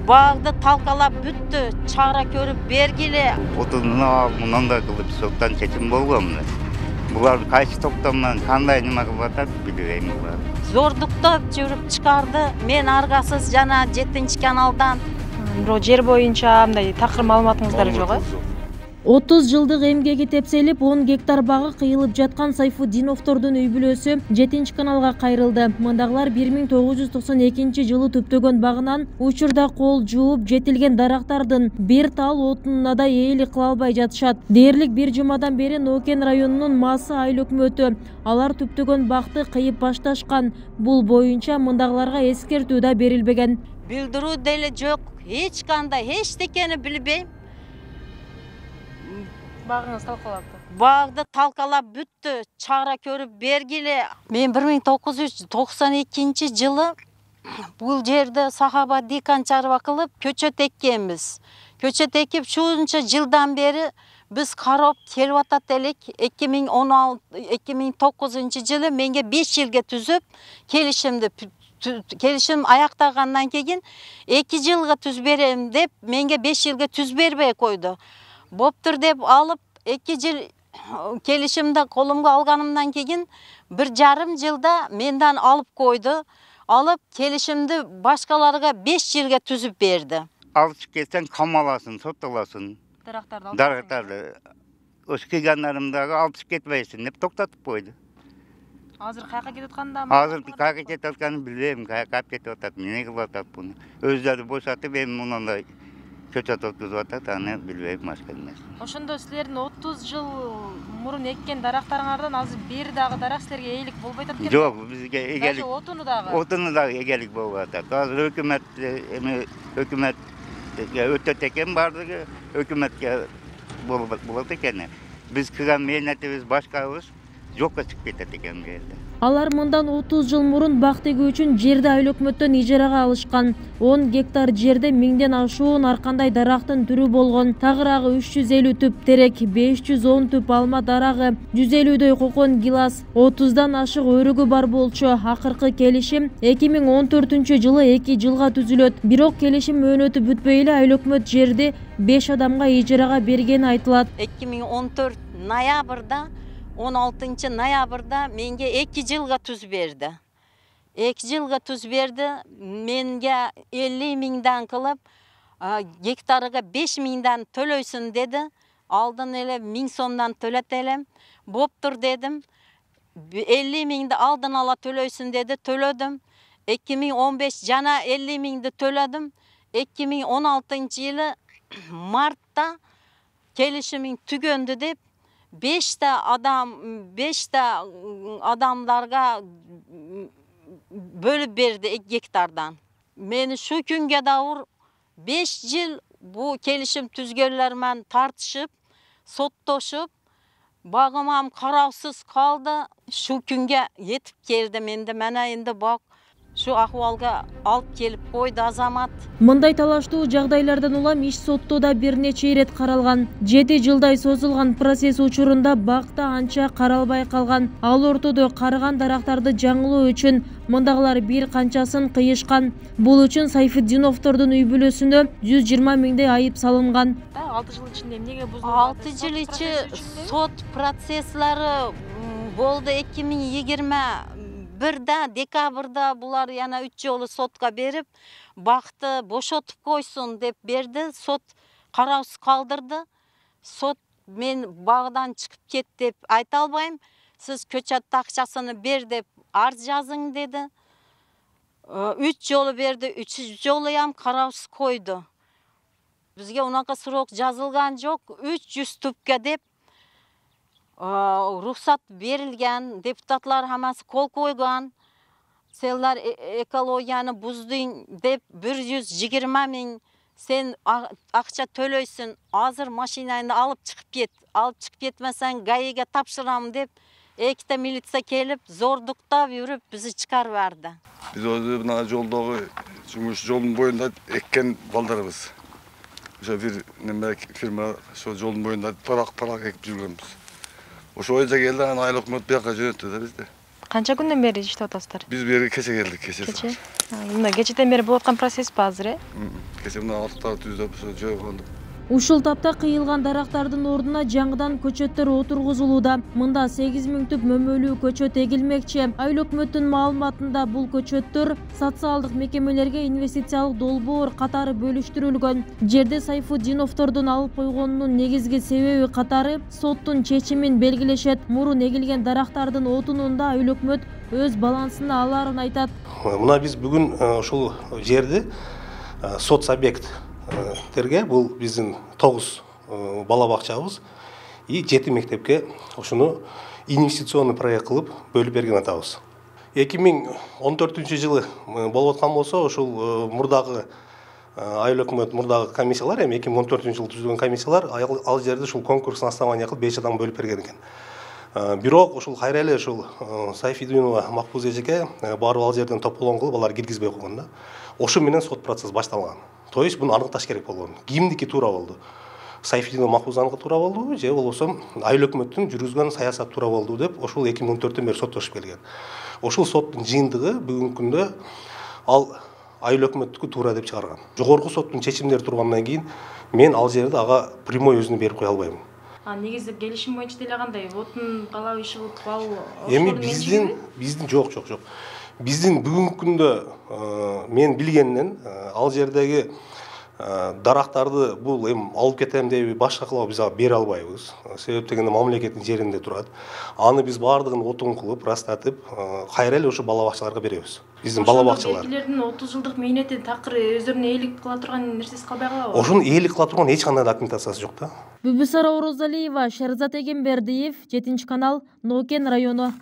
Bağdı talqalap бүтті, çağıra көріп бергілі. Отынын алып, мұнан да қылып, соттан чечим болғанмын. Бұлар қайсы тоқтамнан қандай неме қылып атат білбеймін бұлар. Зордуктап жүріп çıkardı. Men аргасыз жана 7 каналдан. Бирок жер боюнча мындай такыр маалыматыңыздар жок, 30 жылдык эмгеги тепселип 10 гектар багы кыйылып жаткан Сайфуддиновдордун үй бүлөсү 7 каналга кайрылды. Мындагылар 1992 жылы түптөгөн багынан учурда кол жууп жетилген дарактардын бир тал отунуна да ээлик кыла албай жатышат. Дээрлик бир жумадан бери Нокен районунун Масы айыл өкмөтү алар түптөгөн бакты кыйып башташкан. Бул боюнча мындагыларга эскертүү да берилбеген. Билдирүү деле жок. Эч кандай эчтекени билбейм. Багыңыз талкалапты. Bağdı talqalap бүтті, çağıra көріп бергілі. Мен 1992 жылы бұл жерді сахаба дикан чарба кылып көчөт эккенбиз. Көчөт экип шунча жылдан бери biz карап келип атат элек. 2009 жылы менге 5 жылга түзүп келишим аяктагандан кийин 2 жылга түз берем деп менге 5 жылга түз бербей койду. Боптур деп алып 2 жыл келишимди колумга алганымдан кийин 1,5 жылда менден алып койду. Алып келишимди башкаларга 5 жылга түзүп берди. Алып кетсең камаласын, сотталасын. Дарактарды. Өз келгенлеримдегі алып кетпейсин деп токтотуп койду. Азыр каяка кетип атканда? Азыр каяка кетип атканын билбейм, каяка кетип атат, эмне кылып атат буну. Өздөрү бошотуп, эми мындай көчөт өткүзүп атат, аны билбейм башка эмес. Ошондо силердин 30 жыл мурун эккен дарактарыңардан азыр бир дагы дарак силерге ээлик болбой атат экен? Жок, бизге ээлик. Отуну дагы. Отуну дагы ээлик болуп атат. Азыр өкмөт өтөт экен бардыгы, өкмөткө болот экен. Биз кылган мээнетибиз башкабыз жокко чыгып кетет экен бул жерде. Алар мындан 30 жыл мурун бак тегүү үчүн жерди айыл өкмөттөн ижарага алышкан. 10 гектар жерде 1000ден ашуун ар кандай дарактын түрү болгон. Тагыраагы 350 түп терек, 510 түп алма дарагы, 150дөй кокон гилас, 30дан ашык өрүгү бар болчу. Акыркы келишим 2014-жылы 2 жылга түзүлөт. Бирок келишим мөөнөтү бүтпөй эле айыл өкмөт жерди 5 адамга ижарага бергени айтылат. 2014 ноябрда 16 ноябрда менге 2 жылга түз берди. 2 жылга түз берди. Менге 50 миңдан кылып, гектарыга 5 миңдан төлөйсүн деди. Алдын эле 1000 сомдон төлөт элем. Боптур дедим. 50 миңди алдын ала төлөйсүн деди. Төлөдүм. 2015 жана 50 миңди төлөдүм. 2016 жылы мартта келишимин түгөндү деп 5 адамдарга bölüp berdi 2 hektardan. Meni şu günge davur 5 yıl bu kelişim tüzgörlermen tartışıp, sottoşup, bağımam karavsız kaldı. Şu günge yetip geldi mende, mene endi bak. Şu ahvalga alıp gelip koydu azamat. Мындай талаштуу жагдайлардан улам иш сотто да бир нече ирет каралган. 7 жылдай созулган процесс учурунда бакта анча каралбай калган. Ал ортодо карыган дарактарды жаңылоо үчүн мындагылар бир канчасын кыйышкан. Бул үчүн Сайфуддиновдордун үй бүлөсүнө 120 миңдей айып салынган. 6 жыл ичинде эмнеге бузулган? 6 жыл ичи сот процесслары болду. 2021 декабрда булар яна 3 жолу сотка берип, бакты бошотуп койсун деп берди. Сот караусuz калдырды. Сот мен багдан чыгып кет деп айта албайм. Сиз көчөт акчасыны бер деп арыз жазың dedi. 3 жолу берди, 3 жолу ям караусuz койду. Бизге унака срок жазылган жок. 300 түпкө деп рухсат берилген, депутатлар хамасы кол койган. Силер экологияны буздуң деп 120 миң sen акча төлөйсүн, азыр машинаңды алып чыгып кет. Алып чыгып кетмесең ГАИге тапшырам деп эките милиция келип, зордуктап жүрүп бизди чыгарып берди. Биз өзү мына жолдогу жумуш жолдун боюнда эккен балдарыбыз. Ошо бир неме фирма ошо жолдун боюнда парак экип жүргөнбүз. Ошо ойга келди, аны айыл өкмөт бияка жөнөттү да бизди. Канча күндөн бери иштеп атасыздар? Биз бу жерге кече келдик, кече. Кече. Мына кечеден бери болуп аткан процесс ба азыр, Кече мына алтыктагы түздөп жөө болду. Ушул тапта кыйылган дарактардын ордуна жаңыдан көчөттөр отургузулууда. Мында 8000 түп мөмөлүү көчөт эгилмекчи. Айыл өкмөттүн маалыматында бул көчөттөр социалдык мекемелерге инвестициялык долбоор катары бөлүштүрүлгөн. Жерде Сайфутдиновдордун алып койгонунун негизги себеби катары соттун чечимин белгилешет. Мурун эгилген дарактардын отунунда айыл өкмөт өз балансына аларын айтат. Мына биз бүгүн ушул жерди соц объект терге бул биздин 9 бала бакчабыз и 7 мектепке ушуну инвестиционный проект кылып бөлүп берген атабыз. 2014-жылы болуп аткан болсо ушул мурдагы айыл өкмөт мурдагы комиссиялар эми 2014-жылы түзүлгөн комиссиялар ал жерди ушул конкурстун основания кылып 5 адам бөлүп берген экен. Бирок ушул кайра эле ушул Сайфутдинова Макбуз эжеке барып ал жерден тополон кылып алар киргизбей койгон да. Ошо менен сот процесс башталган. То есть буну аныкташ керек болгон. Кимдики туура болду? Сайфутдинова Макбузаныкы туура болдубу же болбосо айыл өкмөттүн жүргүзгөн саясаты туура болду деп ошол 2014-төн бери соттошуп келген. Ошол соттун жыйынтыгы бүгүнкү күндө ал айыл өкмөттүкү туура деп чыгарган. Жогорку соттун чечимдери тургандан кийин мен ал жерди ага прямой өзүнө берип кое албайм. Негизи келишим боюнча деле кандай? Отун калап иши кылып ал Эми биздин жок. Биздин бүгүнкү күндө мен билгенден ал жердеги дарактарды бул эми алып кетем деп башка кылып биз ага бере албайбыз. Себеп дегенде мамлекеттин жеринде турат. Аны биз баардыгын отун кылып, растатып, кайра эле ошо бала бакчаларга беребиз. Биздин бала бакчалар. Элдердин 30 жылдык мээнети такыр өздөрүнө эйлик кыла турган нерсеси калбай калабы? Ошону эйлик кыла турган эч кандай документациясы жок да. Бүбүсара Орозалиева, Шерзат Эгембердиев, 7 канал, Нокен району.